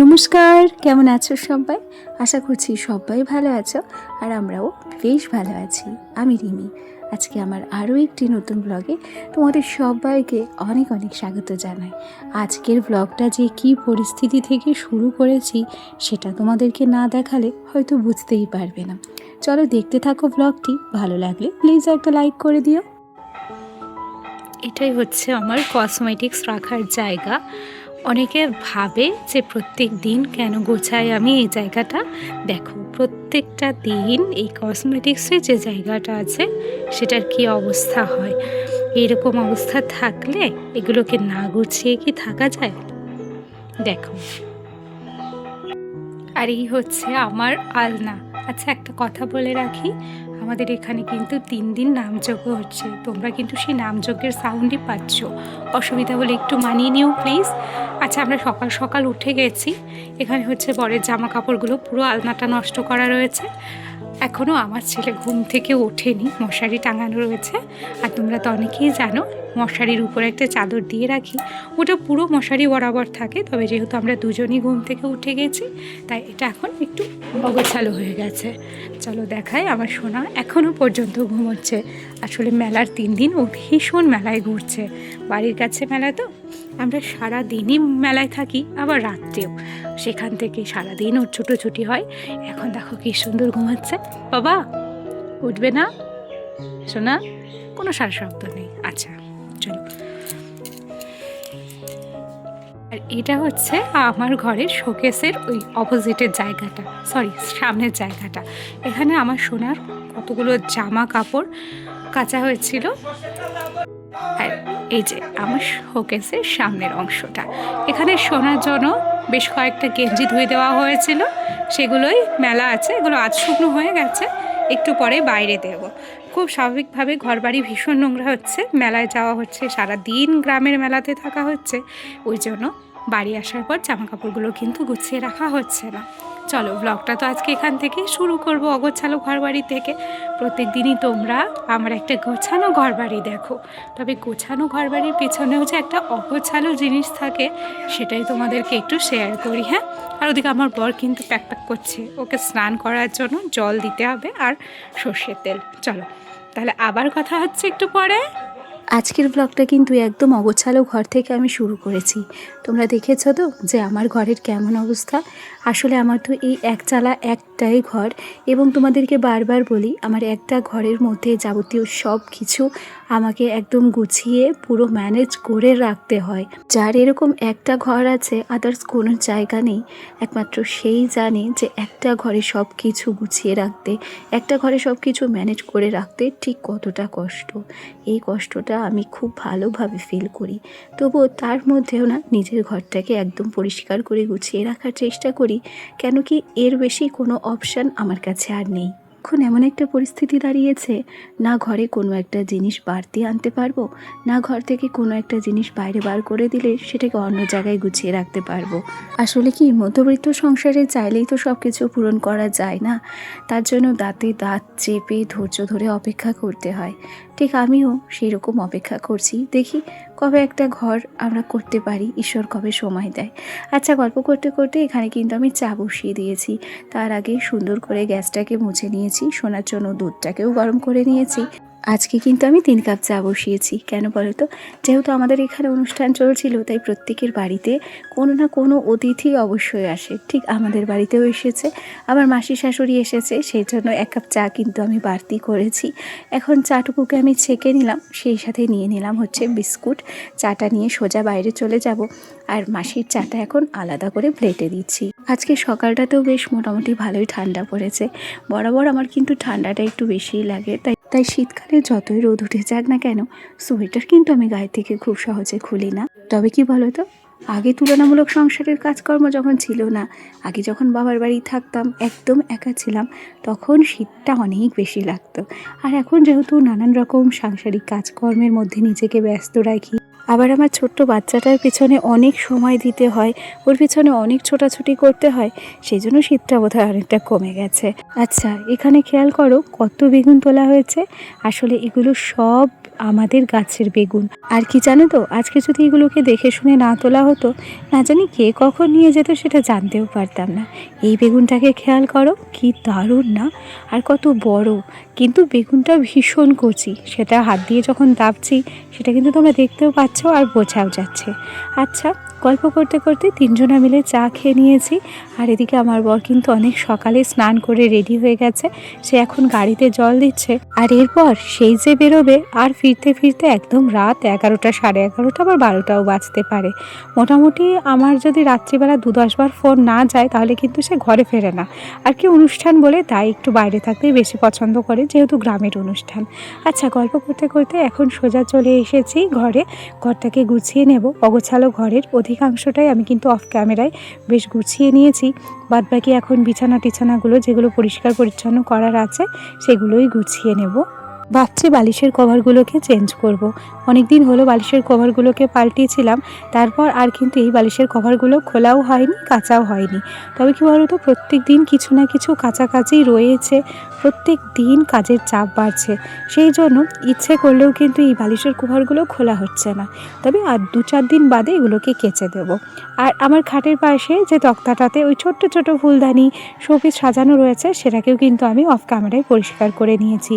নমস্কার, কেমন আছো সবাই? আশা করছি সবাই ভালো আছো আর আমরাও বেশ ভালো আছি। আমি রিমি। আজকে আমার আরও একটি নতুন ব্লগে তোমাদের সবাইকে অনেক অনেক স্বাগত জানাই। আজকের ব্লগটা যে কী পরিস্থিতি থেকে শুরু করেছি সেটা তোমাদেরকে না দেখালে হয়তো বুঝতেই পারবে না। চলো দেখতে থাকো ব্লগটি, ভালো লাগলে প্লিজ একটা লাইক করে দিও। এটাই হচ্ছে আমার কসমেটিক্স রাখার জায়গা। অনেকে ভাবে যে প্রত্যেক দিন কেন গোছাই আমি এই জায়গাটা। দেখো, প্রত্যেকটা দিন এই কসমেটিক্সের যে জায়গাটা আছে সেটার কি অবস্থা হয়। এইরকম অবস্থা থাকলে এগুলোকে না গুছিয়ে কি থাকা যায়? দেখো, আর এই হচ্ছে আমার আলনা। আচ্ছা, একটা কথা বলে রাখি, আমাদের এখানে কিন্তু 3 দিন নামযজ্ঞ হচ্ছে। তোমরা কিন্তু সেই নামযজ্ঞের সাউন্ডই পাচ্ছ। অসুবিধা হলে একটু মানিয়ে নিও প্লিজ। আচ্ছা, আমরা সকাল সকাল উঠে গেছি। এখানে হচ্ছে বরের জামা কাপড়গুলো পুরো আলনাটা নষ্ট করা রয়েছে। এখনও আমার ছেলে ঘুম থেকে ওঠেনি, মশারি টাঙানো রয়েছে। আর তোমরা তো অনেকেই জানো মশারির উপরে একটা চাদর দিয়ে রাখি, ওটা পুরো মশারি বরাবর থাকে। তবে যেহেতু আমরা দুজনই ঘুম থেকে উঠে গেছি তাই এটা এখন একটু অগোছালো হয়ে গেছে। চলো দেখাই, আমার সোনা এখনও পর্যন্ত ঘুমোচ্ছে। আসলে মেলার 3 দিন ও ভীষণ মেলায় ঘুরছে। বাড়ির কাছে মেলা তো, আমরা সারা দিনই মেলায় থাকি, আবার রাত্রেও। সেখান থেকে সারাদিন ওর ছুটোছুটি হয়। এখন দেখো কি সুন্দর ঘুমাচ্ছে। বাবা উঠবে না সোনা? কোনো সারা শব্দ নেই। আচ্ছা চলো। আর এটা হচ্ছে আমার ঘরের শোকেসের ওই অপোজিটের জায়গাটা, সরি সামনের জায়গাটা। এখানে আমার সোনার কতগুলো জামা কাপড় কাচা হয়েছিল। আর এই যে আমার শোকেসের সামনের অংশটা, এখানে সোনার জন্য বেশ কয়েকটা গেঞ্জি ধুয়ে দেওয়া হয়েছিল, সেগুলোই মেলা আছে। এগুলো আজ শুকনো হয়ে গেছে, একটু পরে বাইরে দেব। খুব স্বাভাবিকভাবে ঘরবাড়ি ভীষণ নোংরা হচ্ছে, মেলায় যাওয়া হচ্ছে, সারা দিন গ্রামের মেলাতে থাকা হচ্ছে, ওই জন্য বাড়ি আসার পর জামা কাপড়গুলো কিন্তু গুছিয়ে রাখা হচ্ছে না। চলো, ব্লগটা তো আজকে এখান থেকে শুরু করব, অগোছালো ঘরবাড়ি থেকে। প্রত্যেক দিনই তোমরা আমার একটা গোছানো ঘরবাড়ি দেখো, তবে গোছানো ঘরবাড়ির পেছনেও যে একটা অগোছালো জিনিস থাকে সেটাই তোমাদেরকে একটু শেয়ার করি। হ্যাঁ, আর ওদিকে আমার বর কিন্তু প্যাক প্যাক করছে, ওকে স্নান করার জন্য জল দিতে হবে আর সর্ষের তেল। চলো তাহলে আবার কথা হচ্ছে একটু পরে। আজকের ব্লগটা কিন্তু একদম অগোছালো ঘর থেকে আমি শুরু করেছি। তোমরা দেখেছো তো যে আমার ঘরের কেমন অবস্থা। আসলে আমার তো এই একচালা একটাই ঘর, এবং তোমাদেরকে বারবার বলি আমার একটা ঘরের মধ্যে যাবতীয় সব কিছু আমাকে একদম গুছিয়ে পুরো ম্যানেজ করে রাখতে হয়। যার এরকম একটা ঘর আছে, আদার্স কোনো জায়গা নেই, একমাত্র সেই জানে যে একটা ঘরে সব কিছু গুছিয়ে রাখতে, একটা ঘরে সব কিছু ম্যানেজ করে রাখতে ঠিক কতটা কষ্ট। এই কষ্টটা আমি খুব ভালোভাবে ফিল করি। তবুও তার মধ্যেও না নিজের ঘরটাকে একদম পরিষ্কার করে গুছিয়ে রাখার চেষ্টা করি, কেন কি এর বেশি কোনো অপশান আমার কাছে আর নেই। এখন এমন একটা পরিস্থিতি দাঁড়িয়েছে, না ঘরে কোনো একটা জিনিস বাড়তি আনতে পারবো, না ঘর থেকে কোনো একটা জিনিস বাইরে বার করে দিলে সেটাকে অন্য জায়গায় গুছিয়ে রাখতে পারবো। আসলে কি মধ্যবিত্ত সংসারে চাইলেই তো সব কিছু পূরণ করা যায় না, তার জন্য দাঁতে দাঁত চেপে ধৈর্য ধরে অপেক্ষা করতে হয়। ঠিক আমিও সেই রকম অপেক্ষা করছি, দেখি কবে একটা ঘর আমরা করতে পারি, ঈশ্বর কবে সময় দেয়। আচ্ছা, গল্প করতে করতে এখানে কিন্তু আমি চা বসিয়ে দিয়েছি। তার আগে সুন্দর করে গ্যাসটাকে মুছে নিয়েছি, শোনার জন্য দুধটাকেও গরম করে নিয়েছি। আজকে কিন্তু আমি 3 কাপ চা বসিয়েছি। কেন বলো তো? যেহেতু আমাদের এখানে অনুষ্ঠান চলছিল, তাই প্রত্যেকের বাড়িতে কোনো না কোনো অতিথি অবশ্যই আসে। ঠিক আমাদের বাড়িতেও এসেছে, আমার মাসি শাশুড়ি এসেছে, সেই জন্য 1 কাপ চা কিন্তু আমি বাড়তি করেছি। এখন চাটুকুকে আমি ছেঁকে নিলাম, সেই সাথে নিয়ে নিলাম হচ্ছে বিস্কুট। চাটা নিয়ে সোজা বাইরে চলে যাব, আর মাসির চাটা এখন আলাদা করে প্লেটে দিচ্ছি। আজকে সকালটাতেও বেশ মোটামুটি ভালোই ঠান্ডা পড়েছে। বরাবর আমার কিন্তু ঠান্ডাটা একটু বেশিই লাগে, তাই শীতকালে যতই রোদ উঠে যাক না কেন, সোয়েটার কিন্তু আমি গায়ে থেকে খুব সহজে খুলি না। তবে কি বলো তো, আগে তুলনামূলক সংসারের কাজকর্ম যখন ছিল না, আগে যখন বাবার বাড়ি থাকতাম, একদম একা ছিলাম, তখন শীতটা অনেক বেশি লাগতো। আর এখন যেহেতু নানান রকম সাংসারিক কাজকর্মের মধ্যে নিজেকে ব্যস্ত রাখি, আবার আমার ছোট্ট বাচ্চাটার পেছনে অনেক সময় দিতে হয়, ওর পিছনে অনেক ছোটাছুটি করতে হয়, সেই জন্য শীতটা বোধহয় অনেকটা কমে গেছে। আচ্ছা, এখানে খেয়াল করো কত বেগুন তোলা হয়েছে। আসলে এগুলো সব আমাদের গাছের বেগুন। আর কি জানো তো, আজকে যদি এগুলোকে দেখে শুনে না তোলা হতো, না জানি কে কখন নিয়ে যেত সেটা জানতেও পারতাম না। এই বেগুনটাকে খেয়াল করো, কি দারুণ না, আর কত বড়, কিন্তু বেগুনটা ভীষণ কচি। সেটা হাত দিয়ে যখন দাবছি সেটা কিন্তু তোমরা দেখতেও পাচ্ছ আর বোঝাও যাচ্ছে। আচ্ছা, গল্প করতে করতে তিনজনা মিলে চা খেয়ে নিয়েছি। আর এদিকে আমার বর কিন্তু অনেক সকালে স্নান করে রেডি হয়ে গেছে, সে এখন গাড়িতে জল দিচ্ছে। আর এরপর সেই যে বেরোবে, আর ফিরতে ফিরতে একদম রাত 11টা, 11:30 আবার 12টাও বাজতে পারে। মোটামুটি আমার যদি রাত্রিবেলা 2-10 বার ফোন না যায় তাহলে কিন্তু সে ঘরে ফেরে না। আর কি অনুষ্ঠান বলে তাই একটু বাইরে থাকতেই বেশি পছন্দ করে, যেহেতু গ্রামের অনুষ্ঠান। আচ্ছা, গল্প করতে করতে এখন সোজা চলে এসেছি ঘরে। ঘরটাকে গুছিয়ে নেব। অগোছালো ঘরের অধিকাংশটাই আমি কিন্তু অফ ক্যামেরায় বেশ গুছিয়ে নিয়েছি। বাদবাকি এখন বিছানা টিছানাগুলো যেগুলো পরিষ্কার পরিচ্ছন্ন করার আছে সেগুলোই গুছিয়ে নেব। ভাবছি বালিশের কভারগুলোকে চেঞ্জ করব। অনেক দিন হলো বালিশের কভারগুলোকে পাল্টিয়েছিলাম, তারপর আর কিন্তু এই বালিশের কভারগুলো খোলাও হয়নি, কাচাও হয়নি। তবে কি বলো তো, প্রত্যেক দিন কিছু না কিছু কাছাকাছি রয়েছে, প্রত্যেক দিন কাজের চাপ বাড়ছে, সেই জন্য ইচ্ছে করলেও কিন্তু এই বালিশের কভারগুলো খোলা হচ্ছে না। তবে আর 2-4 দিন বাদে এগুলোকে কেচে দেব। আর আমার খাটের পাশে যে তক্তাটাতে ওই ছোট্ট ছোট ফুলদানি শোপিস সাজানো রয়েছে সেটাকেও কিন্তু আমি অফ ক্যামেরায় পরিষ্কার করে নিয়েছি।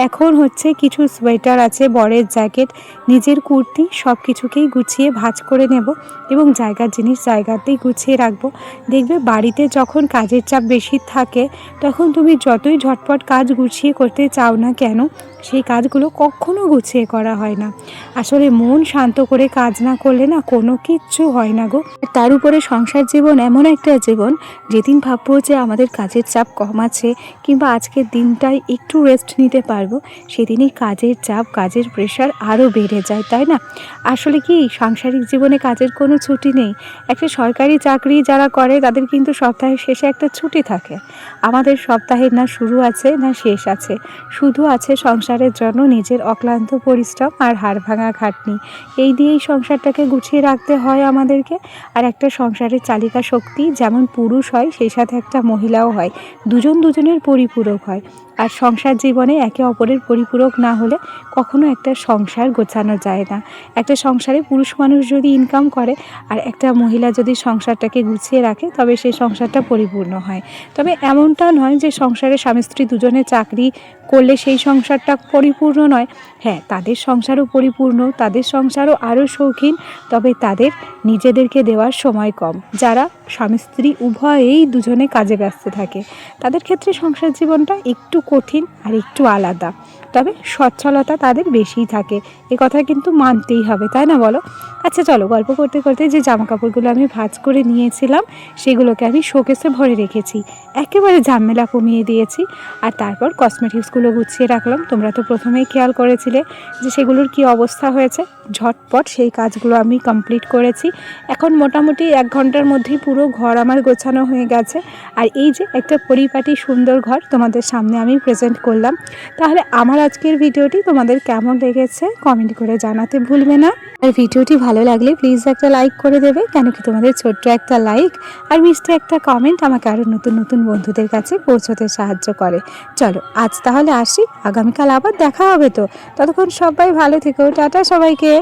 এখন হচ্ছে কিছু সোয়েটার আছে, বরের জ্যাকেট, নিজের কুর্তি, সব কিছুকেই গুছিয়ে ভাঁজ করে নেব এবং জায়গার জিনিস জায়গাতেই গুছিয়ে রাখবো। দেখবে বাড়িতে যখন কাজের চাপ বেশি থাকে তখন তুমি যতই ঝটপট কাজ গুছিয়ে করতে চাও না কেন, সেই কাজগুলো কখনো গুছিয়ে করা হয় না। আসলে মন শান্ত করে কাজ না করলে না কোনো কিচ্ছু হয় না গো। তার উপরে সংসার জীবন এমন একটা জীবন, যেদিন ভাববো যে আমাদের কাজের চাপ কম আছে কিংবা আজকের দিনটাই একটু রেস্ট নিতে পারবো, সেদিনই কাজের চাপ, কাজের প্রেশার আরও বেড়ে যায়, তাই না? আসলে কি সাংসারিক জীবনে কাজের কোনো ছুটি নেই। একটা সরকারি চাকরি যারা করে তাদের কিন্তু সপ্তাহের শেষে একটা ছুটি থাকে। আমাদের সপ্তাহের না শুরু আছে না শেষ আছে, শুধু আছে সংসারের জন্য নিজের অক্লান্ত পরিশ্রম আর হাড় ভাঙা খাটনি। এই দিয়েই সংসারটাকে গুছিয়ে রাখতে হয় আমাদেরকে। আর একটা সংসারের চালিকা শক্তি যেমন পুরুষ হয়, সেই সাথে একটা মহিলাও হয়, দুজন দুজনের পরিপূরক হয়। আর সংসার জীবনে একে অপরের পরিপূরক না হলে কখনো একটা সংসার গোছানো যায় না। একটা সংসারে পুরুষ মানুষ যদি ইনকাম করে আর একটা মহিলা যদি সংসারটাকে গুছিয়ে রাখে, তবে সেই সংসারটা পরিপূর্ণ হয়। তবে এমনটা নয় যে সংসারে স্বামী স্ত্রী দুজনে চাকরি করলে সেই সংসারটা পরিপূর্ণ নয়। হ্যাঁ, তাদের সংসারও পরিপূর্ণ, তাদের সংসারও আরও শৌখিন, তবে তাদের নিজেদেরকে দেওয়ার সময় কম। যারা স্বামী স্ত্রী উভয়েই দুজনে কাজে ব্যস্ত থাকে, তাদের ক্ষেত্রে সংসার জীবনটা একটু কঠিন আর একটু আলাদা, তবে সচ্ছলতা তাদের বেশিই থাকে। এ কথা কিন্তু মানতেই হবে, তাই না বলো? আচ্ছা চলো, গল্প করতে করতে যে জামা কাপড়গুলো আমি ভাঁজ করে নিয়েছিলাম সেগুলোকে আমি শোকেসে ভরে রেখেছি, একেবারে ঝামেলা কমিয়ে দিয়েছি। আর তারপর কসমেটিক্সগুলো গুছিয়ে রাখলাম। তোমরা তো প্রথমেই খেয়াল করেছিলে যে সেগুলোর কি অবস্থা হয়েছে। ঝটপট সেই কাজগুলো আমি কমপ্লিট করেছি। এখন মোটামুটি 1 ঘন্টার মধ্যেই পুরো ঘর আমার গোছানো হয়ে গেছে। আর এই যে একটা পরিপাটি সুন্দর ঘর তোমাদের সামনে আমি প্রেজেন্ট করলাম। তাহলে আমার আজকের ভিডিওটি তোমাদের কেমন লেগেছে কমেন্ট করে জানাতে ভুলবে না। আর ভিডিওটি ভালো লাগলে প্লিজ একটা লাইক করে দেবে, কেন কি তোমাদের ছোট্ট একটা লাইক আর মিষ্টি একটা কমেন্ট আমাকে আরও নতুন নতুন বন্ধুদের কাছে পৌঁছতে সাহায্য করে। চলো আজ তাহলে আসি, আগামীকাল আবার দেখা হবে। তো ততক্ষণ সবাই ভালো থেকো, টাটা সবাইকে।